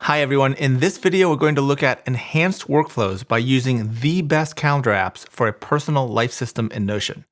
Hi everyone, in this video we're going to look at enhanced workflows by using the best calendar apps for a personal life system in Notion.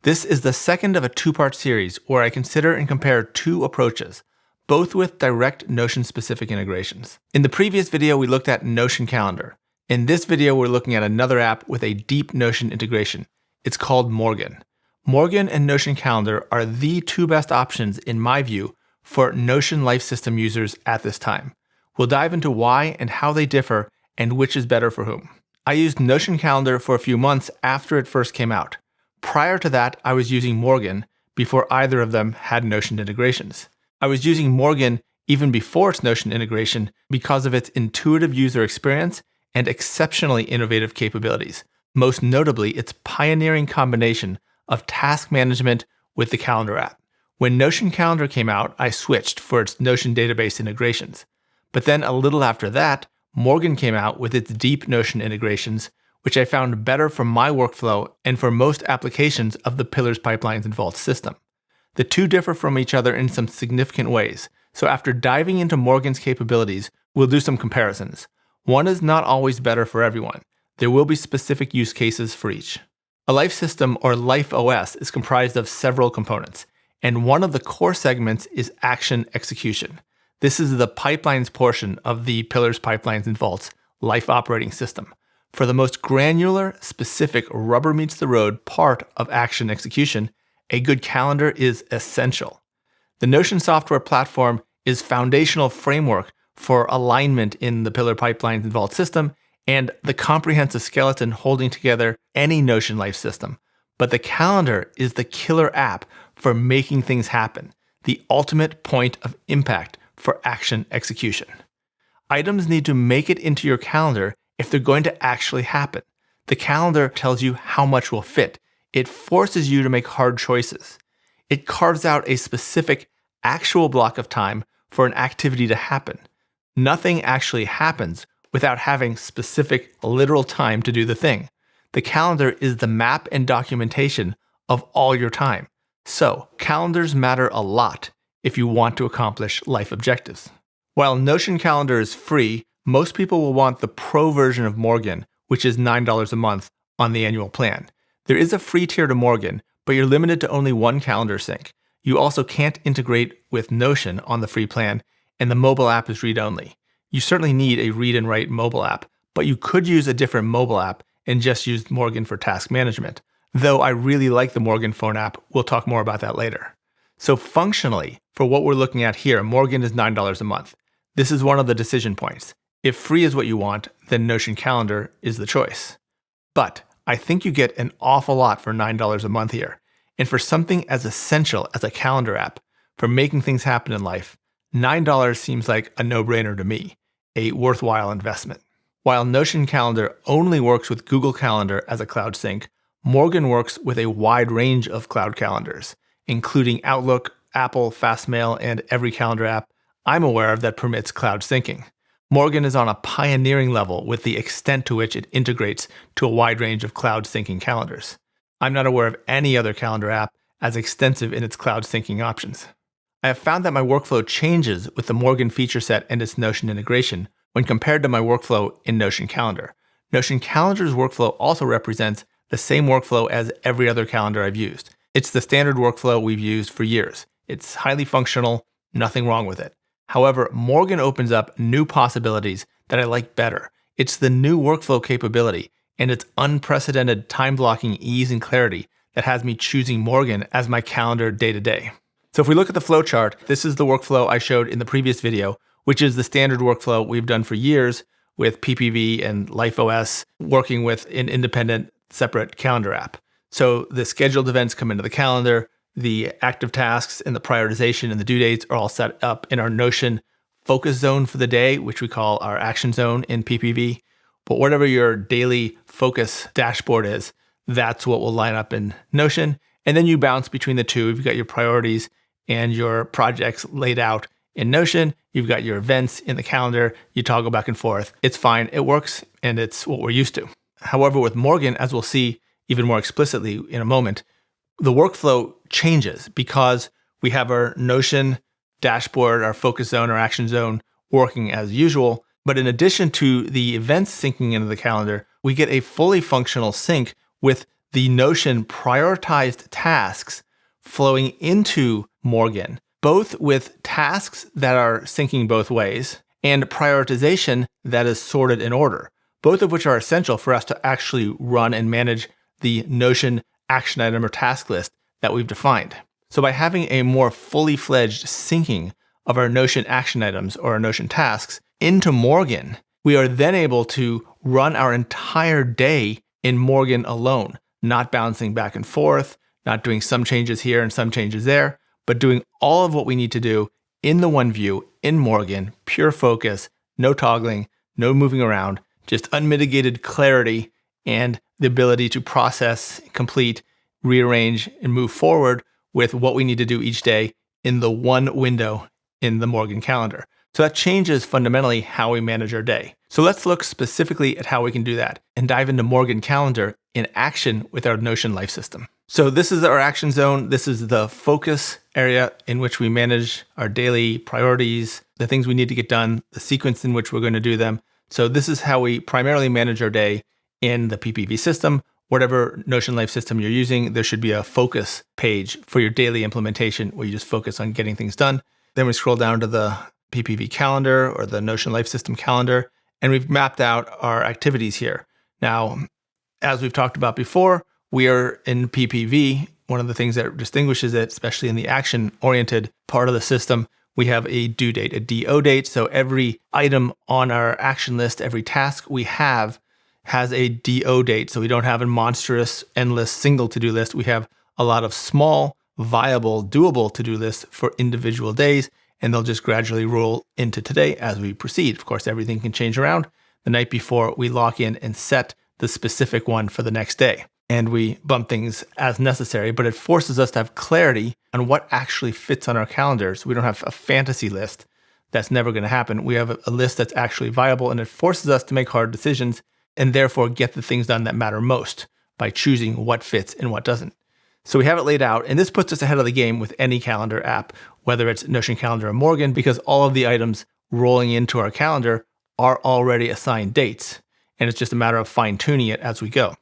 This is the second of a two-part series where I consider and compare two approaches, both with direct Notion-specific integrations. In the previous video we looked at Notion Calendar. In this video we're looking at another app with a deep Notion integration. It's called Morgen. Morgen and Notion Calendar are the two best options in my view for Notion life system users at this time. We'll dive into why and how they differ and which is better for whom. I used Notion Calendar for a few months after it first came out. Prior to that, I was using Morgen before either of them had Notion integrations. I was using Morgen even before its Notion integration because of its intuitive user experience and exceptionally innovative capabilities, most notably its pioneering combination of task management with the calendar app. When Notion Calendar came out, I switched for its Notion database integrations. But then a little after that, Morgen came out with its deep Notion integrations, which I found better for my workflow and for most applications of the Pillars, Pipelines, and Vaults system. The two differ from each other in some significant ways, so after diving into Morgen's capabilities, we'll do some comparisons. One is not always better for everyone. There will be specific use cases for each. A life system, or Life OS, is comprised of several components, and one of the core segments is action execution. This is the pipelines portion of the Pillars, Pipelines, and Vaults life operating system. For the most granular, specific, rubber meets the road part of action execution, a good calendar is essential. The Notion software platform is foundational framework for alignment in the Pillar, Pipelines, and Vaults system and the comprehensive skeleton holding together any Notion life system. But the calendar is the killer app for making things happen, the ultimate point of impact for action execution. Items need to make it into your calendar if they're going to actually happen. The calendar tells you how much will fit. It forces you to make hard choices. It carves out a specific actual block of time for an activity to happen. Nothing actually happens without having specific literal time to do the thing. The calendar is the map and documentation of all your time. So, calendars matter a lot if you want to accomplish life objectives. While Notion Calendar is free, most people will want the pro version of Morgen, which is $9 a month on the annual plan. There is a free tier to Morgen, but you're limited to only one calendar sync. You also can't integrate with Notion on the free plan, and the mobile app is read-only. You certainly need a read and write mobile app, but you could use a different mobile app and just use Morgen for task management. Though I really like the Morgen phone app, we'll talk more about that later. So functionally, for what we're looking at here, Morgen is $9 a month. This is one of the decision points. If free is what you want, then Notion Calendar is the choice. But I think you get an awful lot for $9 a month here. And for something as essential as a calendar app, for making things happen in life, $9 seems like a no-brainer to me, a worthwhile investment. While Notion Calendar only works with Google Calendar as a cloud sync, Morgen works with a wide range of cloud calendars, including Outlook, Apple, Fastmail, and every calendar app I'm aware of that permits cloud syncing. Morgen is on a pioneering level with the extent to which it integrates to a wide range of cloud syncing calendars. I'm not aware of any other calendar app as extensive in its cloud syncing options. I have found that my workflow changes with the Morgen feature set and its Notion integration when compared to my workflow in Notion Calendar. Notion Calendar's workflow also represents the same workflow as every other calendar I've used. It's the standard workflow we've used for years. It's highly functional, nothing wrong with it. However, Morgen opens up new possibilities that I like better. It's the new workflow capability and its unprecedented time blocking ease and clarity that has me choosing Morgen as my calendar day to day. So if we look at the flowchart, this is the workflow I showed in the previous video, which is the standard workflow we've done for years with PPV and Life OS working with an independent separate calendar app. So the scheduled events come into the calendar, the active tasks and the prioritization and the due dates are all set up in our Notion focus zone for the day, which we call our action zone in PPV. But whatever your daily focus dashboard is, that's what will line up in Notion. And then you bounce between the two. You've got your priorities and your projects laid out in Notion. You've got your events in the calendar. You toggle back and forth. It's fine. It works, and it's what we're used to. However, with Morgen, as we'll see even more explicitly in a moment, the workflow changes because we have our Notion dashboard, our focus zone, our action zone working as usual. But in addition to the events syncing into the calendar, we get a fully functional sync with the Notion prioritized tasks flowing into Morgen, both with tasks that are syncing both ways and prioritization that is sorted in order, both of which are essential for us to actually run and manage the Notion action item or task list that we've defined. So by having a more fully fledged syncing of our Notion action items or our Notion tasks into Morgen, we are then able to run our entire day in Morgen alone, not bouncing back and forth, not doing some changes here and some changes there, but doing all of what we need to do in the one view, in Morgen, pure focus, no toggling, no moving around, just unmitigated clarity and the ability to process, complete, rearrange, and move forward with what we need to do each day in the one window in the Morgen calendar. So that changes fundamentally how we manage our day. So let's look specifically at how we can do that and dive into Morgen calendar in action with our Notion life system. So this is our action zone. This is the focus area in which we manage our daily priorities, the things we need to get done, the sequence in which we're going to do them. So this is how we primarily manage our day in the PPV system. Whatever Notion life system you're using, there should be a focus page for your daily implementation where you just focus on getting things done. Then we scroll down to the PPV calendar or the Notion life system calendar, and we've mapped out our activities here. Now, as we've talked about before, we are in PPV. One of the things that distinguishes it, especially in the action-oriented part of the system, we have a due date, a DO date. So every item on our action list, every task we have has a DO date. So we don't have a monstrous, endless single to-do list. We have a lot of small, viable, doable to-do lists for individual days, and they'll just gradually roll into today as we proceed. Of course, everything can change around. The night before, we lock in and set the specific one for the next day. And we bump things as necessary, but it forces us to have clarity on what actually fits on our calendar. So we don't have a fantasy list that's never going to happen. We have a list that's actually viable, and it forces us to make hard decisions and therefore get the things done that matter most by choosing what fits and what doesn't. So we have it laid out, and this puts us ahead of the game with any calendar app, whether it's Notion Calendar or Morgen, because all of the items rolling into our calendar are already assigned dates, and it's just a matter of fine-tuning it as we go.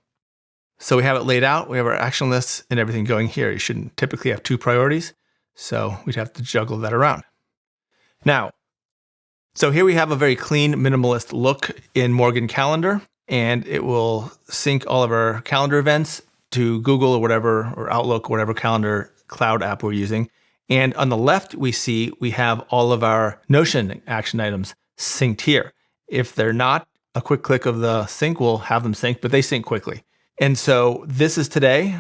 So we have it laid out, we have our action lists and everything going here. You shouldn't typically have two priorities, so we'd have to juggle that around. Now, so here we have a very clean, minimalist look in Morgen Calendar, and it will sync all of our calendar events to Google or whatever, or Outlook, whatever calendar cloud app we're using. And on the left, we see we have all of our Notion action items synced here. If they're not, a quick click of the sync will have them sync, but they sync quickly. And so this is today,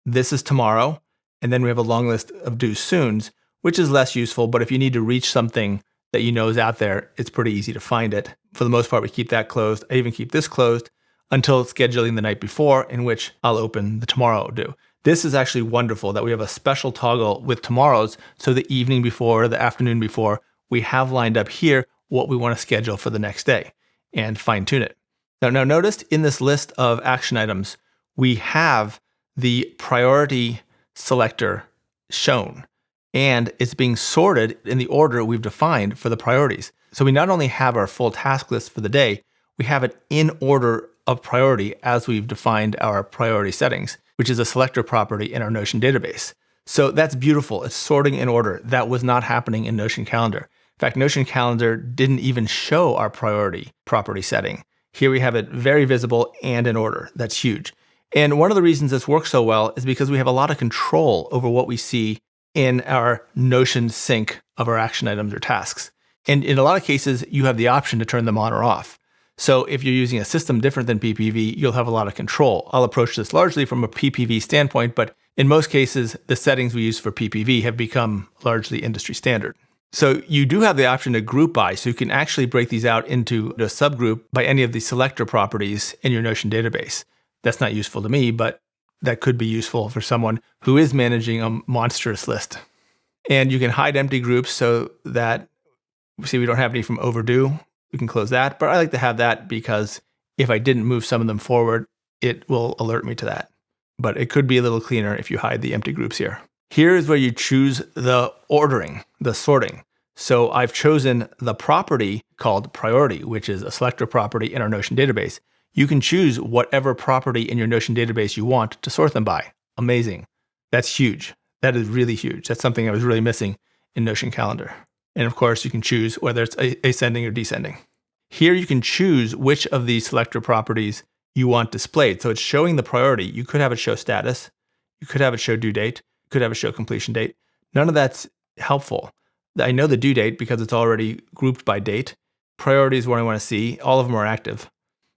this is tomorrow, and then we have a long list of due soons, which is less useful, but if you need to reach something that you know is out there, it's pretty easy to find it. For the most part, we keep that closed. I even keep this closed until scheduling the night before, in which I'll open the tomorrow due. This is actually wonderful that we have a special toggle with tomorrows, so the evening before, the afternoon before, we have lined up here what we want to schedule for the next day and fine tune it. Now notice in this list of action items, we have the priority selector shown, and it's being sorted in the order we've defined for the priorities. So we not only have our full task list for the day, we have it in order of priority as we've defined our priority settings, which is a selector property in our Notion database. So that's beautiful. It's sorting in order. That was not happening in Notion Calendar. In fact, Notion Calendar didn't even show our priority property setting. Here we have it very visible and in order. That's huge. And one of the reasons this works so well is because we have a lot of control over what we see in our Notion sync of our action items or tasks. And in a lot of cases, you have the option to turn them on or off. So if you're using a system different than PPV, you'll have a lot of control. I'll approach this largely from a PPV standpoint, but in most cases, the settings we use for PPV have become largely industry standard. So you do have the option to group by, so you can actually break these out into a subgroup by any of the selector properties in your Notion database. That's not useful to me, but that could be useful for someone who is managing a monstrous list. And you can hide empty groups so that, see, we don't have any from overdue. We can close that, but I like to have that because if I didn't move some of them forward, it will alert me to that. But it could be a little cleaner if you hide the empty groups here. Here is where you choose the ordering, the sorting. So I've chosen the property called priority, which is a selector property in our Notion database. You can choose whatever property in your Notion database you want to sort them by. Amazing. That's huge. That is really huge. That's something I was really missing in Notion Calendar. And of course, you can choose whether it's ascending or descending. Here you can choose which of these selector properties you want displayed. So it's showing the priority. You could have it show status. You could have it show due date. You could have it show completion date. None of that's helpful. I know the due date because it's already grouped by date. Priority is what I want to see. All of them are active.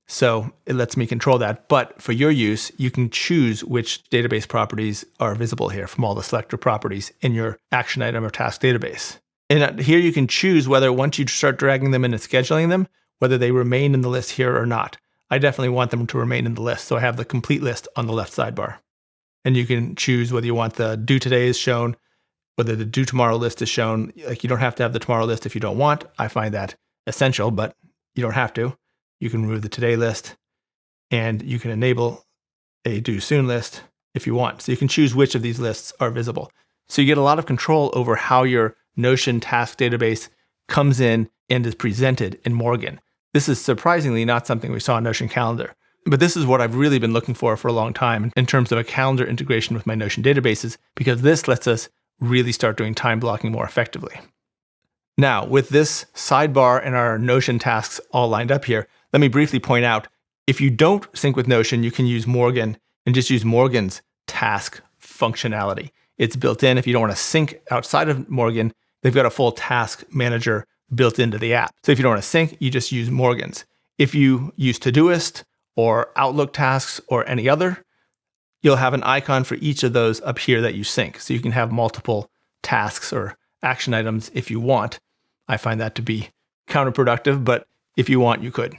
So it lets me control that. But for your use, you can choose which database properties are visible here from all the selector properties in your action item or task database. And here you can choose whether once you start dragging them in and scheduling them, whether they remain in the list here or not. I definitely want them to remain in the list. So I have the complete list on the left sidebar. And you can choose whether you want the due today is shown, whether the due tomorrow list is shown. Like, you don't have to have the tomorrow list if you don't want. I find that essential, but you don't have to. You can remove the today list, and you can enable a due soon list if you want. So you can choose which of these lists are visible. So you get a lot of control over how your Notion task database comes in and is presented in Morgen. This is surprisingly not something we saw in Notion Calendar, but this is what I've really been looking for a long time in terms of a calendar integration with my Notion databases, because this lets us really start doing time blocking more effectively. Now, with this sidebar and our Notion tasks all lined up here, let me briefly point out, if you don't sync with Notion, you can use Morgen and just use Morgen's task functionality. It's built in. If you don't want to sync outside of Morgen, they've got a full task manager built into the app. So if you don't want to sync, you just use Morgen's. If you use Todoist or Outlook tasks or any other, you'll have an icon for each of those up here that you sync. So you can have multiple tasks or action items if you want. I find that to be counterproductive, but if you want, you could.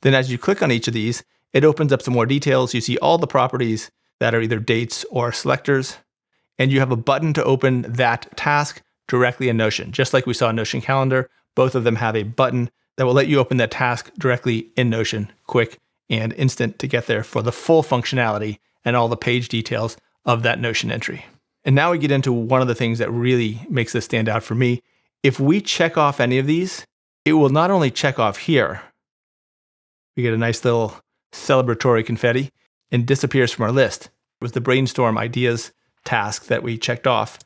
Then as you click on each of these, it opens up some more details. You see all the properties that are either dates or selectors, and you have a button to open that task directly in Notion. Just like we saw in Notion Calendar, both of them have a button that will let you open that task directly in Notion, quick and instant to get there for the full functionality and all the page details of that Notion entry. And now we get into one of the things that really makes this stand out for me. If we check off any of these, it will not only check off here, we get a nice little celebratory confetti, and disappears from our list. It was the brainstorm ideas task that we checked off.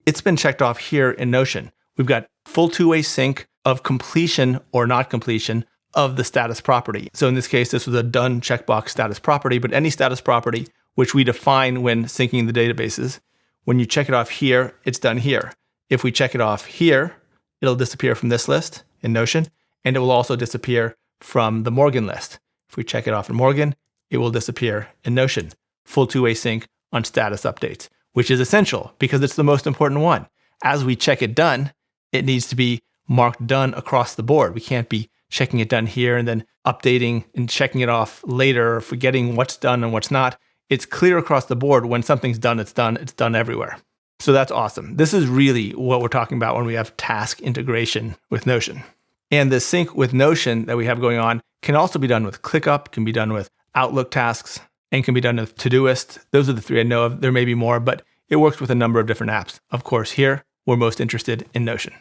It's been checked off here in Notion. We've got full two-way sync of completion or not completion of the status property. So in this case, this was a done checkbox status property, but any status property which we define when syncing the databases, when you check it off here, it's done here. If we check it off here, it'll disappear from this list in Notion, and it will also disappear from the Morgen list. If we check it off in Morgen, it will disappear in Notion. Full two-way sync on status updates, which is essential because it's the most important one. As we check it done, it needs to be marked done across the board. We can't be checking it done here and then updating and checking it off later, or forgetting what's done and what's not. It's clear across the board. When something's done, it's done. It's done everywhere. So that's awesome. This is really what we're talking about when we have task integration with Notion. And the sync with Notion that we have going on can also be done with ClickUp, can be done with Outlook tasks, and can be done with Todoist. Those are the three I know of. There may be more, but it works with a number of different apps. Of course, here, we're most interested in Notion.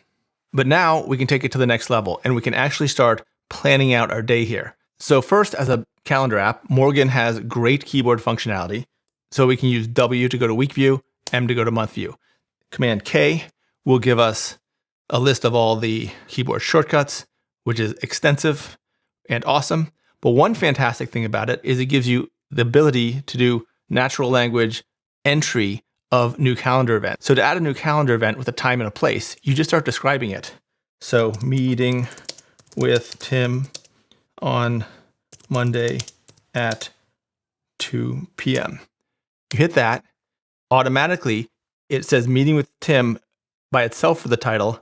But now we can take it to the next level, and we can actually start planning out our day here. So first, as a calendar app, Morgen has great keyboard functionality. So we can use W to go to week view, M to go to month view. Command K will give us a list of all the keyboard shortcuts, which is extensive and awesome. But one fantastic thing about it is it gives you the ability to do natural language entry of new calendar events. So to add a new calendar event with a time and a place, you just start describing it. So meeting with Tim on Monday at 2 p.m. You hit that, automatically it says meeting with Tim by itself for the title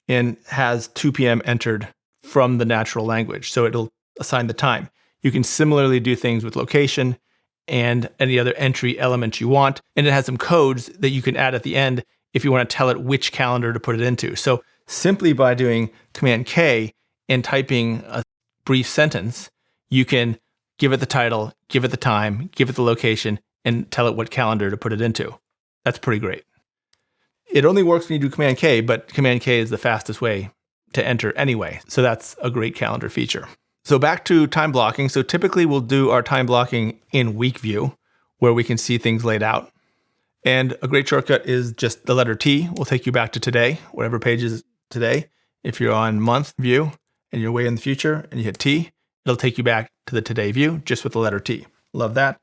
and has 2 p.m. entered from the natural language. So it'll assign the time. You can similarly do things with location and any other entry element you want. And it has some codes that you can add at the end if you want to tell it which calendar to put it into. So simply by doing Command K and typing a brief sentence, you can give it the title, give it the time, give it the location, and tell it what calendar to put it into. That's pretty great. It only works when you do Command K, but Command K is the fastest way to enter anyway. So that's a great calendar feature. So back to time blocking. So typically we'll do our time blocking in week view, where we can see things laid out. And a great shortcut is just the letter T will take you back to today, whatever page is today. If you're on month view and you're way in the future and you hit T, it'll take you back to the today view just with the letter T. Love that.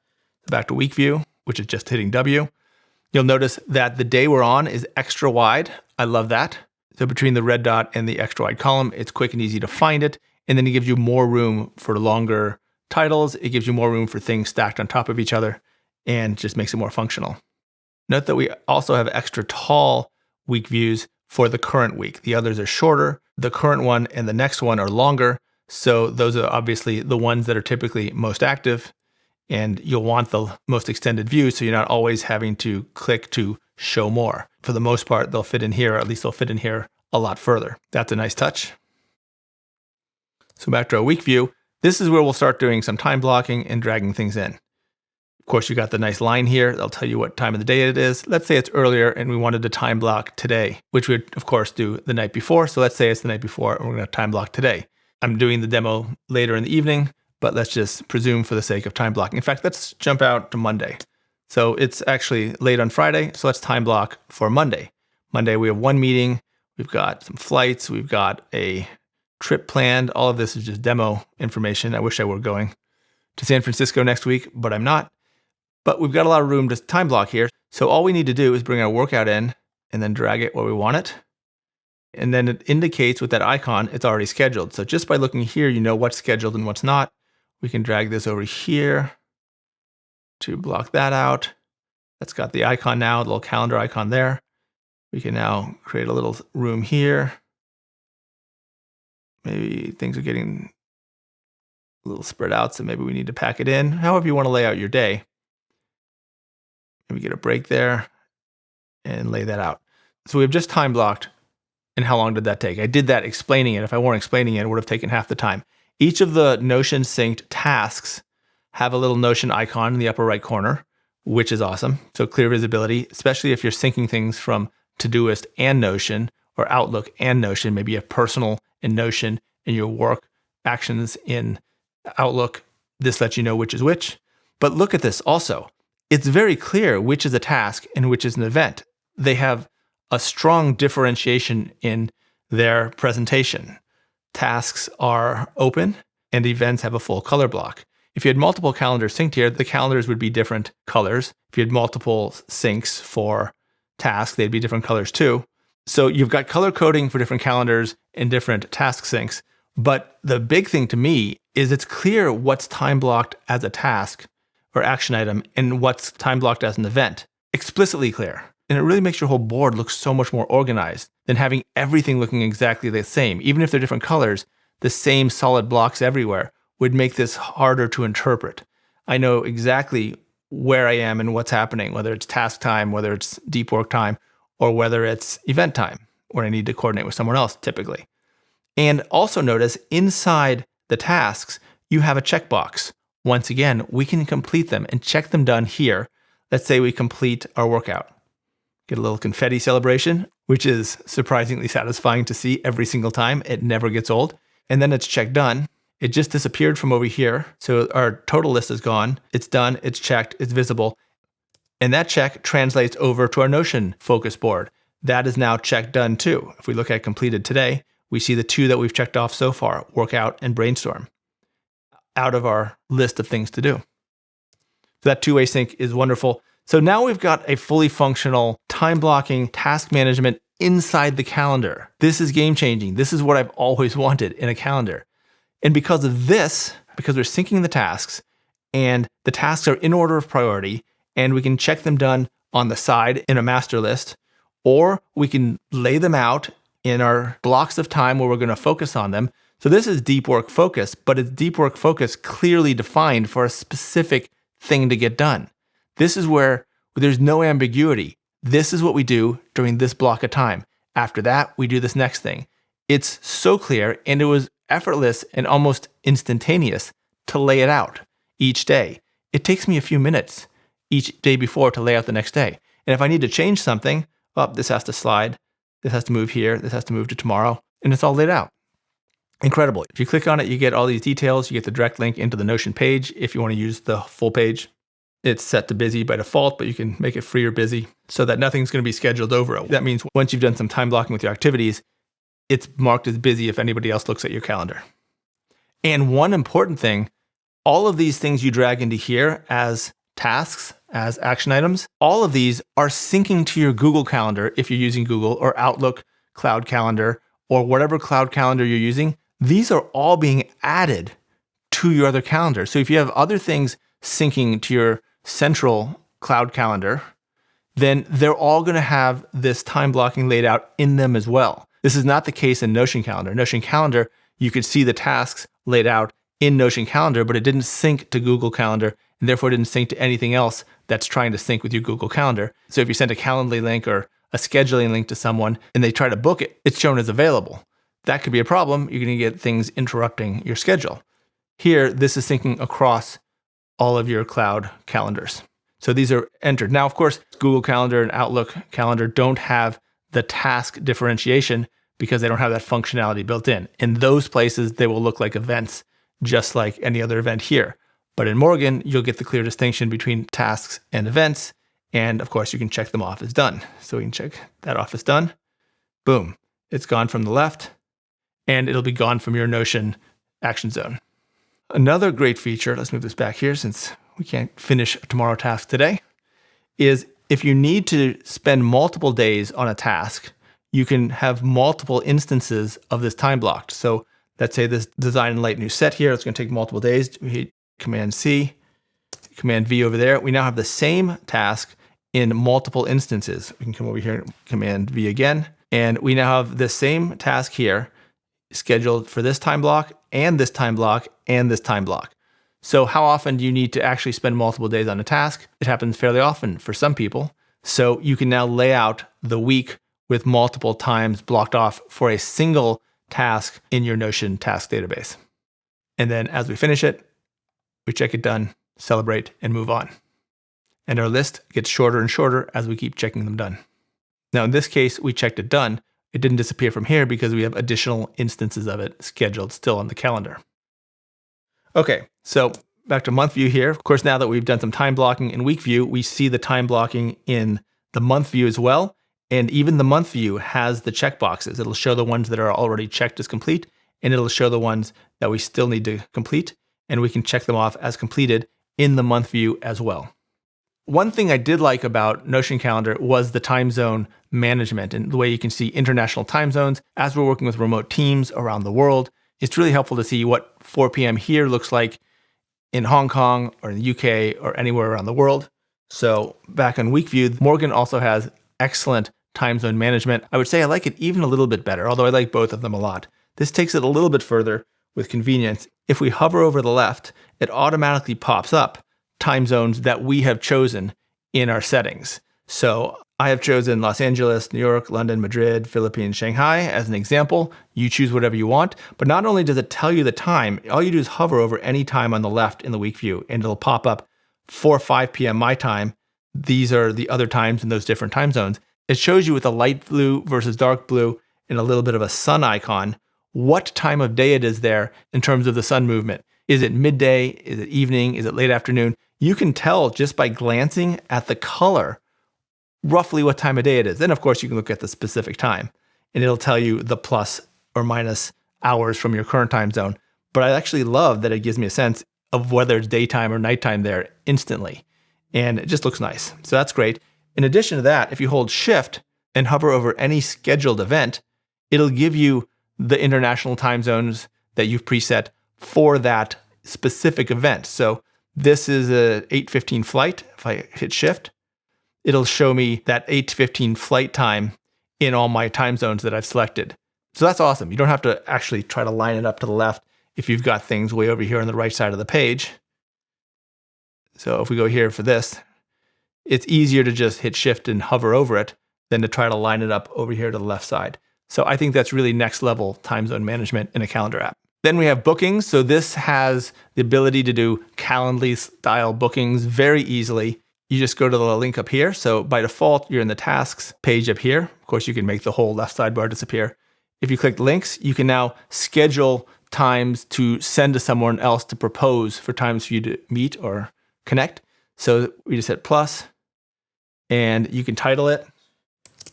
Back to week view, which is just hitting W. You'll notice that the day we're on is extra wide. I love that. So between the red dot and the extra wide column, it's quick and easy to find it. And then it gives you more room for longer titles. It gives you more room for things stacked on top of each other and just makes it more functional. Note that we also have extra tall week views for the current week. The others are shorter. The current one and the next one are longer. So those are obviously the ones that are typically most active. And you'll want the most extended view, so you're not always having to click to show more. For the most part, they'll fit in here, or at least they'll fit in here a lot further. That's a nice touch. So back to our week view, this is where we'll start doing some time blocking and dragging things in. Of course, you got the nice line here. They'll tell you what time of the day it is. Let's say it's earlier and we wanted to time block today, which we'd of course do the night before. So let's say it's the night before and we're going to time block today. I'm doing the demo later in the evening, but let's just presume for the sake of time blocking. In fact, let's jump out to Monday. So it's actually late on Friday, so let's time block for Monday. Monday, we have one meeting, we've got some flights, we've got a trip planned. All of this is just demo information. I wish I were going to San Francisco next week, but I'm not. But we've got a lot of room to time block here. So all we need to do is bring our workout in and then drag it where we want it. And then it indicates with that icon, it's already scheduled. So just by looking here, you know what's scheduled and what's not. We can drag this over here to block that out. That's got the icon now, the little calendar icon there. We can now create a little room here. Maybe things are getting a little spread out, so maybe we need to pack it in. However you want to lay out your day. Maybe get a break there and lay that out. So we've just time blocked. And how long did that take? I did that explaining it. If I weren't explaining it, it would have taken half the time. Each of the Notion synced tasks have a little Notion icon in the upper right corner, which is awesome. So clear visibility, especially if you're syncing things from Todoist and Notion or Outlook and Notion. Maybe you have personal in Notion and your work actions in Outlook. This lets you know which is which. But look at this also. It's very clear which is a task and which is an event. They have a strong differentiation in their presentation. Tasks are open and events have a full color block. If you had multiple calendars synced here, the calendars would be different colors. If you had multiple syncs for tasks, they'd be different colors too. So you've got color coding for different calendars and different task syncs. But the big thing to me is it's clear what's time blocked as a task or action item and what's time blocked as an event. Explicitly clear. And it really makes your whole board look so much more organized than having everything looking exactly the same. Even if they're different colors, the same solid blocks everywhere would make this harder to interpret. I know exactly where I am and what's happening, whether it's task time, whether it's deep work time, or whether it's event time, where I need to coordinate with someone else typically. And also notice inside the tasks, you have a checkbox. Once again, we can complete them and check them done here. Let's say we complete our workout. Get a little confetti celebration, which is surprisingly satisfying to see every single time. It never gets old. And then it's checked done. It just disappeared from over here. So our total list is gone. It's done, it's checked, it's visible. And that check translates over to our Notion focus board. That is now checked done too. If we look at completed today, we see the two that we've checked off so far, workout and brainstorm, out of our list of things to do. So that two-way sync is wonderful. So now we've got a fully functional time blocking task management inside the calendar. This is game changing. This is what I've always wanted in a calendar. And because of this, because we're syncing the tasks and the tasks are in order of priority and we can check them done on the side in a master list, or we can lay them out in our blocks of time where we're going to focus on them. So this is deep work focus, but it's deep work focus clearly defined for a specific thing to get done. This is where there's no ambiguity. This is what we do during this block of time. After that, we do this next thing. It's so clear, and it was effortless and almost instantaneous to lay it out each day. It takes me a few minutes each day before to lay out the next day. And if I need to change something, oh, this has to slide, this has to move here, this has to move to tomorrow, and it's all laid out. Incredible. If you click on it, you get all these details. You get the direct link into the Notion page if you want to use the full page. It's set to busy by default, but you can make it free or busy so that nothing's going to be scheduled over it. That means once you've done some time blocking with your activities, it's marked as busy if anybody else looks at your calendar. And one important thing, all of these things you drag into here as tasks, as action items, all of these are syncing to your Google Calendar if you're using Google, or Outlook Cloud Calendar, or whatever cloud calendar you're using. These are all being added to your other calendar. So if you have other things syncing to your central cloud calendar, then they're all going to have this time blocking laid out in them as well. This is not the case in Notion Calendar. Notion Calendar, you could see the tasks laid out in Notion Calendar, but it didn't sync to Google Calendar, and therefore didn't sync to anything else that's trying to sync with your Google Calendar. So if you send a Calendly link or a scheduling link to someone and they try to book it, it's shown as available. That could be a problem. You're going to get things interrupting your schedule. Here, this is syncing across all of your cloud calendars. So these are entered. Now, of course, Google Calendar and Outlook Calendar don't have the task differentiation because they don't have that functionality built in. In those places, they will look like events, just like any other event here. But in Morgen, you'll get the clear distinction between tasks and events. And of course, you can check them off as done. So we can check that off as done. Boom. It's gone from the left, and it'll be gone from your Notion action zone. Another great feature, let's move this back here since we can't finish a tomorrow task today, is if you need to spend multiple days on a task, you can have multiple instances of this time blocked. So let's say this design and light new set here, it's going to take multiple days. We hit Command C, Command V over there. We now have the same task in multiple instances. We can come over here, Command V again, and we now have the same task here scheduled for this time block and this time block and this time block. So how often do you need to actually spend multiple days on a task? It happens fairly often for some people. So you can now lay out the week with multiple times blocked off for a single task in your Notion task database. And then as we finish it, we check it done, celebrate, and move on. And our list gets shorter and shorter as we keep checking them done. Now in this case, we checked it done. It didn't disappear from here because we have additional instances of it scheduled still on the calendar. Okay, so back to month view here. Of course, now that we've done some time blocking in week view, we see the time blocking in the month view as well. And even the month view has the checkboxes. It'll show the ones that are already checked as complete, and it'll show the ones that we still need to complete. And we can check them off as completed in the month view as well. One thing I did like about Notion Calendar was the time zone management and the way you can see international time zones. As we're working with remote teams around the world, it's really helpful to see what 4 p.m. here looks like in Hong Kong or in the UK or anywhere around the world. So back on week view, Morgen also has excellent time zone management. I would say I like it even a little bit better, although I like both of them a lot. This takes it a little bit further with convenience. If we hover over the left, it automatically pops up time zones that we have chosen in our settings. So I have chosen Los Angeles, New York, London, Madrid, Philippines, Shanghai as an example. You choose whatever you want, but not only does it tell you the time, all you do is hover over any time on the left in the week view and it'll pop up 4 or 5 p.m. my time. These are the other times in those different time zones. It shows you with a light blue versus dark blue and a little bit of a sun icon what time of day it is there in terms of the sun movement. Is it midday? Is it evening? Is it late afternoon? You can tell just by glancing at the color roughly what time of day it is. Then, of course, you can look at the specific time, and it'll tell you the plus or minus hours from your current time zone. But I actually love that it gives me a sense of whether it's daytime or nighttime there instantly, and it just looks nice. So that's great. In addition to that, if you hold Shift and hover over any scheduled event, it'll give you the international time zones that you've preset for that specific event. So this is a 8:15 flight. If I hit Shift, it'll show me that 8:15 flight time in all my time zones that I've selected. So that's awesome. You don't have to actually try to line it up to the left if you've got things way over here on the right side of the page. So if we go here for this, it's easier to just hit Shift and hover over it than to try to line it up over here to the left side. So I think that's really next level time zone management in a calendar app. Then we have bookings. So this has the ability to do Calendly style bookings very easily. you just go to the link up here. So by default, you're in the tasks page up here. Of course, you can make the whole left sidebar disappear. If you click links, you can now schedule times to send to someone else to propose for times for you to meet or connect. So we just hit plus, and you can title it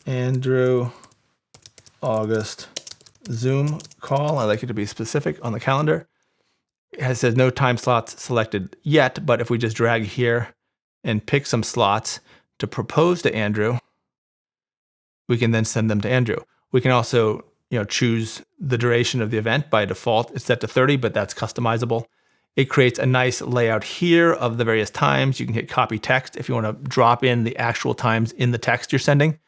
Andrew August Zoom call. I like it to be specific on the calendar. It says no time slots selected yet, but if we just drag here and pick some slots to propose to Andrew, we can then send them to Andrew. We can also, choose the duration of the event. By default, it's set to 30, but that's customizable. It creates a nice layout here of the various times. You can hit copy text if you want to drop in the actual times in the text you're sending,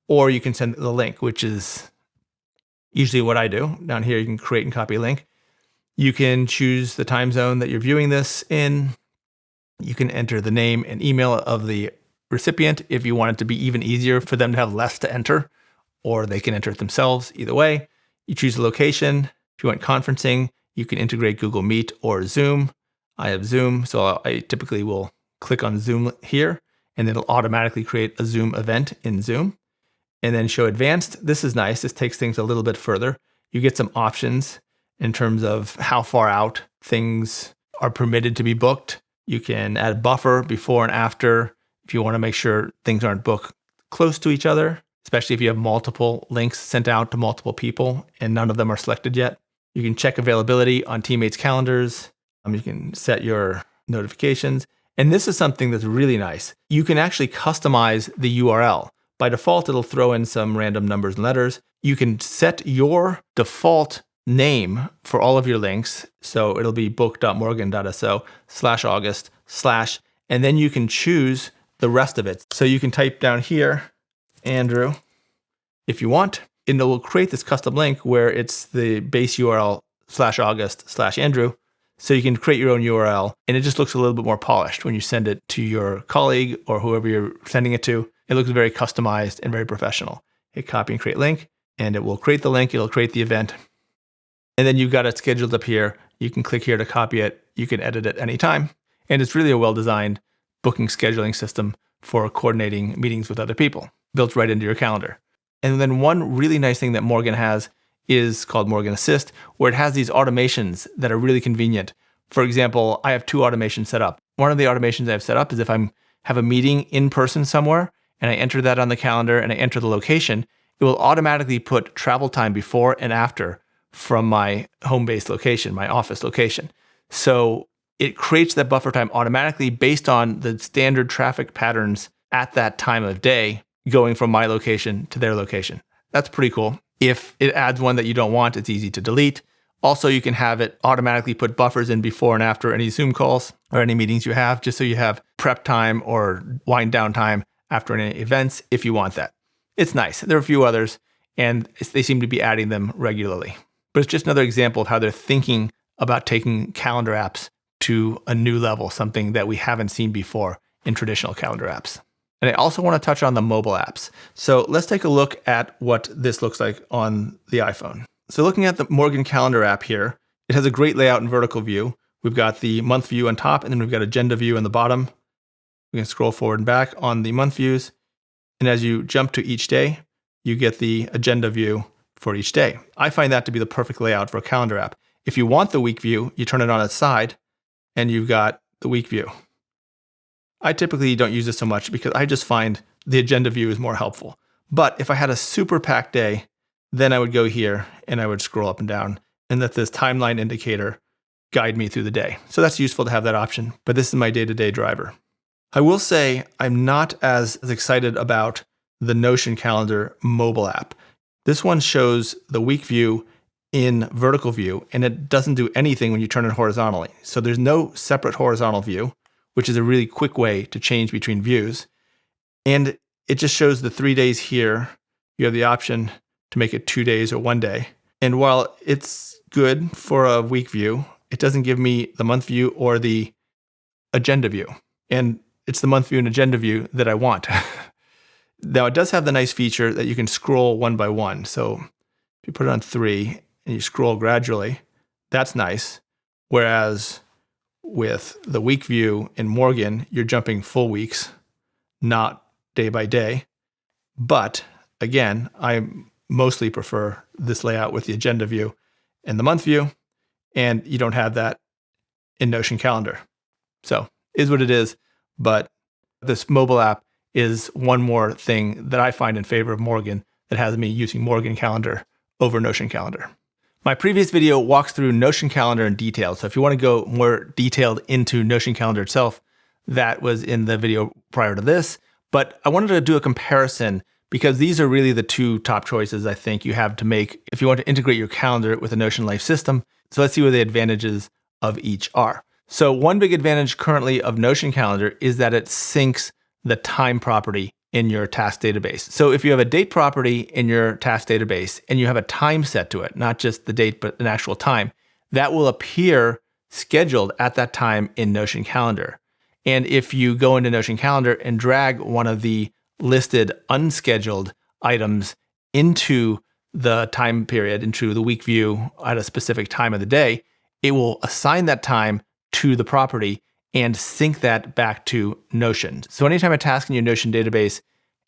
or you can send the link, which is usually what I do. Down here, you can create and copy link. You can choose the time zone that you're viewing this in. You can enter the name and email of the recipient if you want it to be even easier for them to have less to enter, or they can enter it themselves. Either way, you choose the location. If you want conferencing, you can integrate Google Meet or Zoom. I have Zoom, so I typically will click on Zoom here, and it'll automatically create a Zoom event in Zoom. And then show advanced. This is nice. This takes things a little bit further. You get some options in terms of how far out things are permitted to be booked. You can add buffer before and after if you want to make sure things aren't booked close to each other, especially if you have multiple links sent out to multiple people and none of them are selected yet. You can check availability on teammates' calendars. You can set your notifications. And this is something that's really nice. You can actually customize the URL. By default, it'll throw in some random numbers and letters. You can set your default name for all of your links. So it'll be book.morgan.so/August/ and then you can choose the rest of it. So you can type down here, Andrew, if you want, and it will create this custom link where it's the base URL /August/Andrew. So you can create your own URL, and it just looks a little bit more polished when you send it to your colleague or whoever you're sending it to. It looks very customized and very professional. Hit copy and create link, and it will create the link. It'll create the event. And then you've got it scheduled up here. You can click here to copy it. You can edit it anytime. And it's really a well-designed booking scheduling system for coordinating meetings with other people, built right into your calendar. And then one really nice thing that Morgen has is called Morgen Assist, where it has these automations that are really convenient. For example, I have 2 automations set up. One of the automations I have set up is if I have a meeting in person somewhere, and I enter that on the calendar and I enter the location, it will automatically put travel time before and after from my home-based location, my office location. So it creates that buffer time automatically based on the standard traffic patterns at that time of day, going from my location to their location. That's pretty cool. If it adds one that you don't want, it's easy to delete. Also, you can have it automatically put buffers in before and after any Zoom calls or any meetings you have, just so you have prep time or wind down time after any events if you want that. It's nice. There are a few others, and they seem to be adding them regularly. But it's just another example of how they're thinking about taking calendar apps to a new level, something that we haven't seen before in traditional calendar apps. And I also want to touch on the mobile apps. So let's take a look at what this looks like on the iPhone. So looking at the Morgen Calendar app here, it has a great layout in vertical view. We've got the month view on top, and then we've got agenda view on the bottom. We can scroll forward and back on the month views. And as you jump to each day, you get the agenda view for each day. I find that to be the perfect layout for a calendar app. If you want the week view, you turn it on its side, and you've got the week view. I typically don't use this so much because I just find the agenda view is more helpful. But if I had a super packed day, then I would go here and I would scroll up and down and let this timeline indicator guide me through the day. So that's useful to have that option, but this is my day-to-day driver. I will say I'm not as excited about the Notion Calendar mobile app. This one shows the week view in vertical view, and it doesn't do anything when you turn it horizontally. So there's no separate horizontal view, which is a really quick way to change between views. And it just shows the 3 days here. You have the option to make it 2 days or 1 day. And while it's good for a week view, it doesn't give me the month view or the agenda view. And it's the month view and agenda view that I want. Now, it does have the nice feature that you can scroll one by one. So if you put it on 3 and you scroll gradually, that's nice. Whereas with the week view in Morgen, you're jumping full weeks. not day by day. But again, I mostly prefer this layout with the agenda view and the month view, and you don't have that in Notion Calendar. So is what it is, but this mobile app is one more thing that I find in favor of Morgen that has me using Morgen Calendar over Notion Calendar. My previous video walks through Notion Calendar in detail, so if you want to go more detailed into Notion Calendar itself, that was in the video prior to this. But I wanted to do a comparison because these are really the two top choices I think you have to make if you want to integrate your calendar with a Notion Life system. So let's see what the advantages of each are. So one big advantage currently of Notion Calendar is that it syncs the time property in your task database. So if you have a date property in your task database and you have a time set to it, not just the date, but an actual time, that will appear scheduled at that time in Notion Calendar. And if you go into Notion Calendar and drag one of the listed unscheduled items into the time period, into the week view at a specific time of the day, it will assign that time to the property and sync that back to Notion. So anytime a task in your Notion database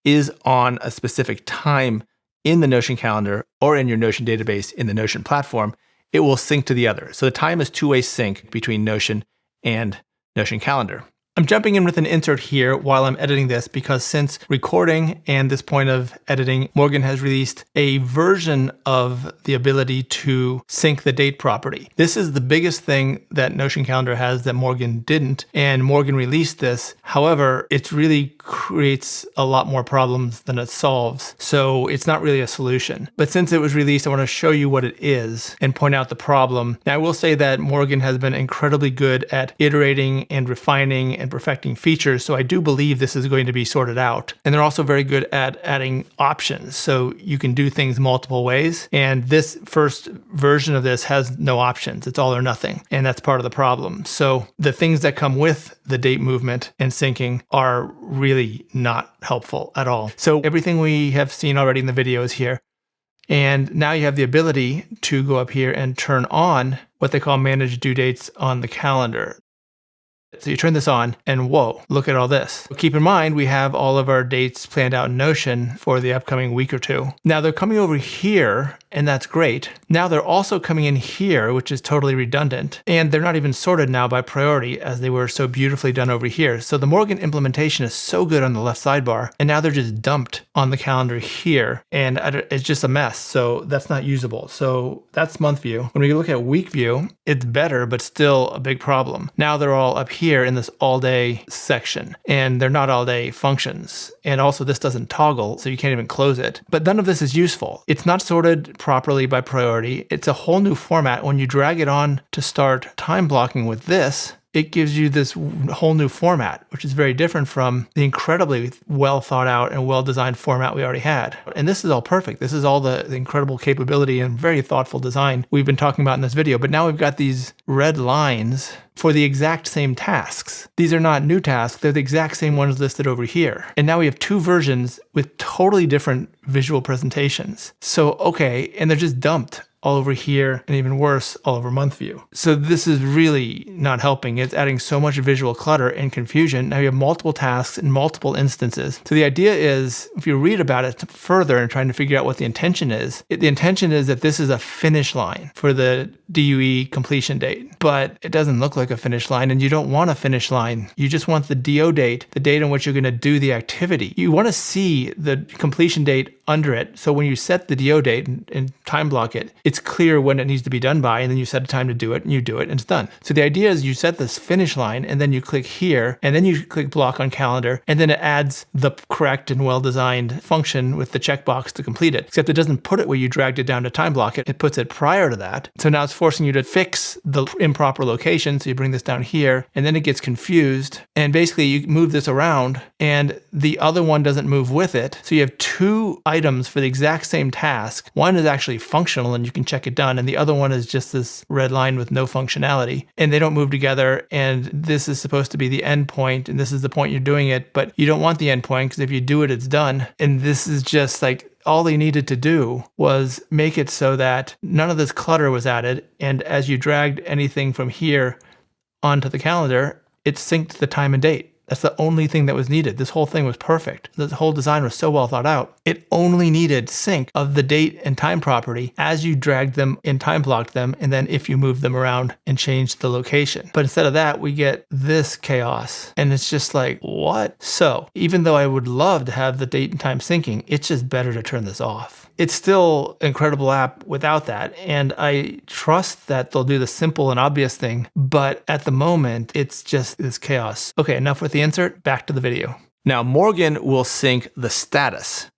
is on a specific time in the Notion calendar or in your Notion database in the Notion platform, it will sync to the other. So the time is two-way sync between Notion and Notion Calendar. I'm jumping in with an insert here while I'm editing this because since recording and this point of editing, Morgen has released a version of the ability to sync the date property. This is the biggest thing that Notion Calendar has that Morgen didn't, and Morgen released this. However, it really creates a lot more problems than it solves, so it's not really a solution. But since it was released, I want to show you what it is and point out the problem. Now, I will say that Morgen has been incredibly good at iterating and refining and perfecting features, so I do believe this is going to be sorted out. And they're also very good at adding options, so you can do things multiple ways. And this first version of this has no options. It's all or nothing, and that's part of the problem. So the things that come with the date movement and syncing are really not helpful at all. So everything we have seen already in the video is here. And now you have the ability to go up here and turn on what they call manage due dates on the calendar. So you turn this on and whoa, look at all this. Keep in mind, we have all of our dates planned out in Notion for the upcoming week or two. Now they're coming over here and that's great. Now they're also coming in here, which is totally redundant. And they're not even sorted now by priority as they were so beautifully done over here. So the Morgen implementation is so good on the left sidebar and now they're just dumped on the calendar here. And it's just a mess. So that's not usable. So that's month view. When we look at week view, it's better, but still a big problem. Now they're all up here in this all day section and they're not all day functions. And also this doesn't toggle, so you can't even close it. But none of this is useful. It's not sorted properly by priority. It's a whole new format. When you drag it on to start time blocking with this, it gives you this whole new format, which is very different from the incredibly well thought out and well designed format we already had. And this is all perfect. This is all the incredible capability and very thoughtful design we've been talking about in this video. But now we've got these red lines for the exact same tasks. These are not new tasks. They're the exact same ones listed over here. And now we have two versions with totally different visual presentations. So, okay, and they're just dumped all over here, and even worse, all over month view. So this is really not helping. It's adding so much visual clutter and confusion. Now you have multiple tasks in multiple instances. So the idea is, if you read about it further and trying to figure out what the intention is, the intention is that this is a finish line for the DUE completion date. But it doesn't look like a finish line, and you don't want a finish line. You just want the DO date, the date on which you're going to do the activity. You want to see the completion date under it. So when you set the DO date and time block it, it's clear when it needs to be done by, and then you set a time to do it, and you do it, and it's done. So the idea is you set this finish line, and then you click here, and then you click block on calendar, and then it adds the correct and well-designed function with the checkbox to complete it. Except it doesn't put it where you dragged it down to time block it. It puts it prior to that. So now it's forcing you to fix the improper location. So you bring this down here, and then it gets confused. And basically you move this around, and the other one doesn't move with it. So you have two items for the exact same task. One is actually functional, and you can check it done, and the other one is just this red line with no functionality, and they don't move together. And this is supposed to be the end point, and this is the point you're doing it, but you don't want the end point because if you do it, it's done. And this is just like all they needed to do was make it so that none of this clutter was added, and as you dragged anything from here onto the calendar, it synced the time and date. That's the only thing that was needed. This whole thing was perfect. The whole design was so well thought out. It only needed sync of the date and time property as you dragged them and time blocked them, and then if you moved them around and changed the location. But instead of that, we get this chaos. And it's just like, what? So even though I would love to have the date and time syncing, it's just better to turn this off. It's still an incredible app without that, and I trust that they'll do the simple and obvious thing, but at the moment, it's just this chaos. Okay, enough with the insert, back to the video. Now, Morgen will sync the status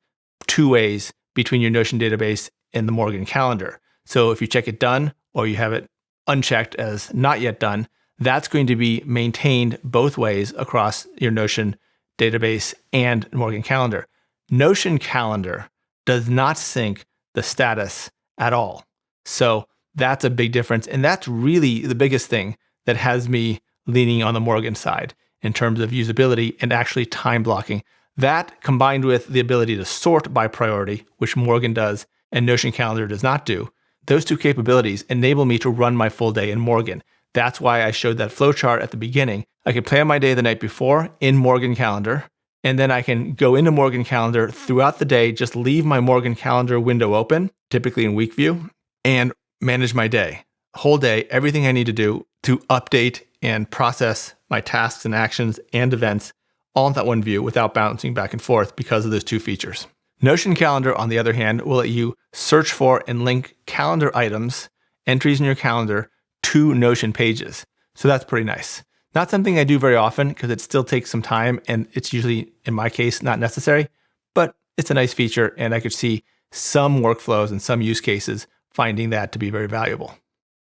2 ways between your Notion database and the Morgen calendar. So if you check it done, or you have it unchecked as not yet done, that's going to be maintained both ways across your Notion database and Morgen calendar. Notion calendar does not sync the status at all. So that's a big difference. And that's really the biggest thing that has me leaning on the Morgen side in terms of usability and actually time blocking. That combined with the ability to sort by priority, which Morgen does and Notion calendar does not do, those two capabilities enable me to run my full day in Morgen. That's why I showed that flowchart at the beginning. I can plan my day the night before in Morgen calendar, and then I can go into Morgen calendar throughout the day, just leave my Morgen calendar window open, typically in week view, and manage my day. Whole day, everything I need to do to update and process my tasks and actions and events all in that one view without bouncing back and forth because of those two features. Notion calendar, on the other hand, will let you search for and link calendar items, entries in your calendar, to Notion pages. So that's pretty nice. Not something I do very often because it still takes some time and it's usually, in my case, not necessary, but it's a nice feature and I could see some workflows and some use cases finding that to be very valuable.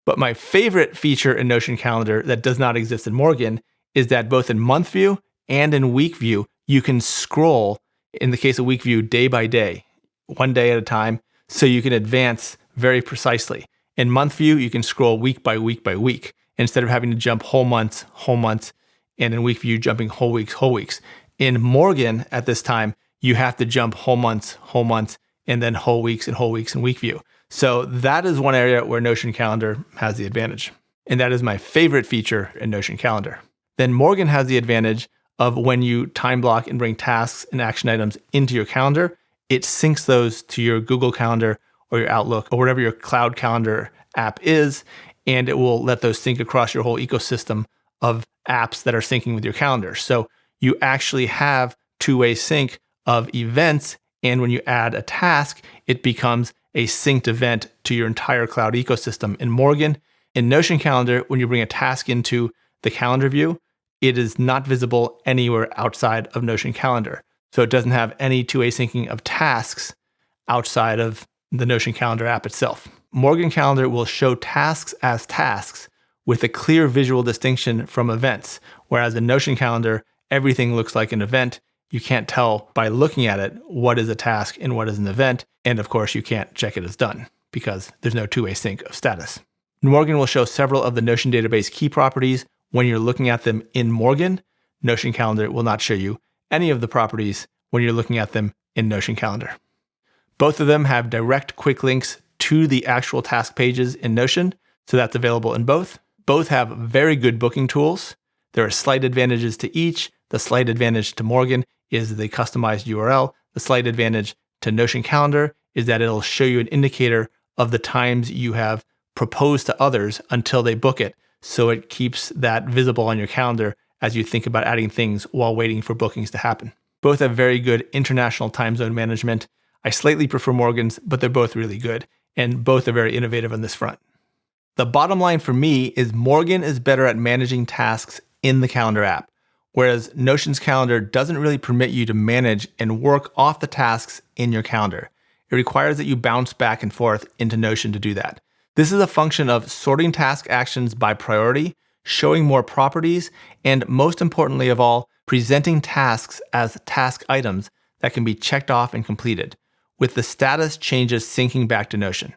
But my favorite feature in Notion calendar that does not exist in Morgen is that both in month view and in week view, you can scroll, in the case of week view, day by day, one day at a time, so you can advance very precisely. In month view, you can scroll week by week by week, instead of having to jump whole months, and in week view, jumping whole weeks. In Morgen, at this time, you have to jump whole months, and then whole weeks in week view. So that is one area where Notion calendar has the advantage. And that is my favorite feature in Notion calendar. Then Morgen has the advantage of when you time block and bring tasks and action items into your calendar, it syncs those to your Google Calendar or your Outlook or whatever your cloud calendar app is, and it will let those sync across your whole ecosystem of apps that are syncing with your calendar. So you actually have two-way sync of events, and when you add a task, it becomes a synced event to your entire cloud ecosystem. In Morgen, in Notion calendar, when you bring a task into the calendar view, it is not visible anywhere outside of Notion calendar. So it doesn't have any two-way syncing of tasks outside of the Notion calendar app itself. Morgen calendar will show tasks as tasks with a clear visual distinction from events, whereas in Notion calendar, everything looks like an event. You can't tell by looking at it what is a task and what is an event. And of course, you can't check it as done because there's no two-way sync of status. Morgen will show several of the Notion database key properties when you're looking at them in Morgen. Notion calendar will not show you any of the properties when you're looking at them in Notion calendar. Both of them have direct quick links to the actual task pages in Notion, so that's available in both. Both have very good booking tools. There are slight advantages to each. The slight advantage to Morgen is the customized URL. The slight advantage to Notion calendar is that it'll show you an indicator of the times you have proposed to others until they book it. So it keeps that visible on your calendar as you think about adding things while waiting for bookings to happen. Both have very good international time zone management. I slightly prefer Morgen's, but they're both really good, and both are very innovative on this front. The bottom line for me is Morgen is better at managing tasks in the calendar app, whereas Notion's calendar doesn't really permit you to manage and work off the tasks in your calendar. It requires that you bounce back and forth into Notion to do that. This is a function of sorting task actions by priority, showing more properties, and most importantly of all, presenting tasks as task items that can be checked off and completed, with the status changes syncing back to Notion.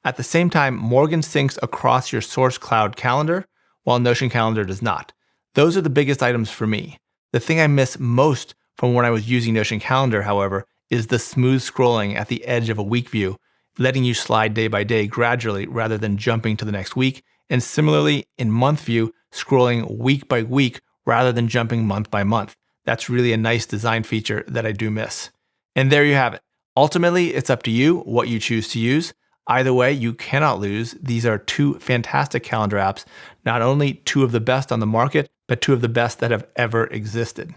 At the same time, Morgen syncs across your source cloud calendar, while Notion calendar does not. Those are the biggest items for me. The thing I miss most from when I was using Notion calendar, however, is the smooth scrolling at the edge of a week view, letting you slide day by day gradually rather than jumping to the next week, and similarly in month view, scrolling week by week rather than jumping month by month. That's really a nice design feature that I do miss. And there you have it. Ultimately, it's up to you what you choose to use. Either way, you cannot lose. These are two fantastic calendar apps, not only two of the best on the market, but two of the best that have ever existed.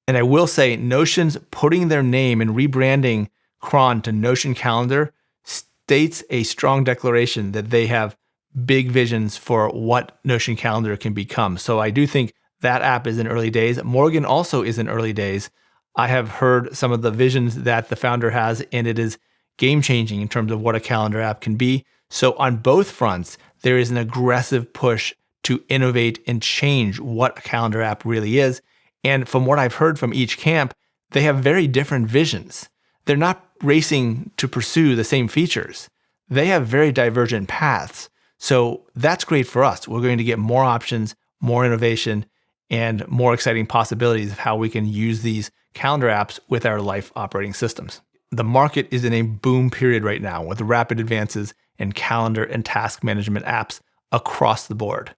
And I will say, Notion's putting their name and rebranding Cron to Notion Calendar states a strong declaration that they have big visions for what Notion Calendar can become. So I do think that app is in early days. Morgen also is in early days. I have heard some of the visions that the founder has, and it is game-changing in terms of what a calendar app can be. So on both fronts, there is an aggressive push to innovate and change what a calendar app really is. And from what I've heard from each camp, they have very different visions. They're not racing to pursue the same features. They have very divergent paths. So that's great for us. We're going to get more options, more innovation, and more exciting possibilities of how we can use these calendar apps with our life operating systems. The market is in a boom period right now with rapid advances in calendar and task management apps across the board.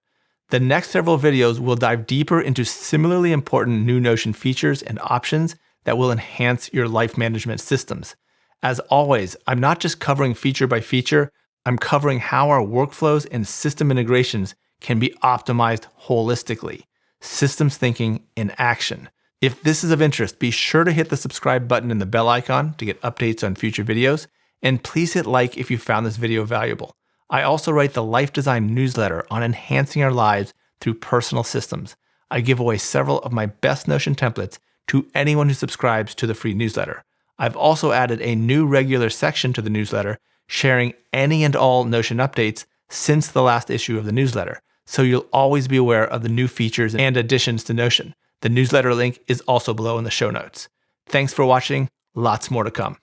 The next several videos will dive deeper into similarly important new Notion features and options that will enhance your life management systems. As always, I'm not just covering feature by feature, I'm covering how our workflows and system integrations can be optimized holistically. Systems thinking in action. If this is of interest, be sure to hit the subscribe button and the bell icon to get updates on future videos, and please hit like if you found this video valuable. I also write the Life Design newsletter on enhancing our lives through personal systems. I give away several of my best Notion templates to anyone who subscribes to the free newsletter. I've also added a new regular section to the newsletter, sharing any and all Notion updates since the last issue of the newsletter, so you'll always be aware of the new features and additions to Notion. The newsletter link is also below in the show notes. Thanks for watching. Lots more to come.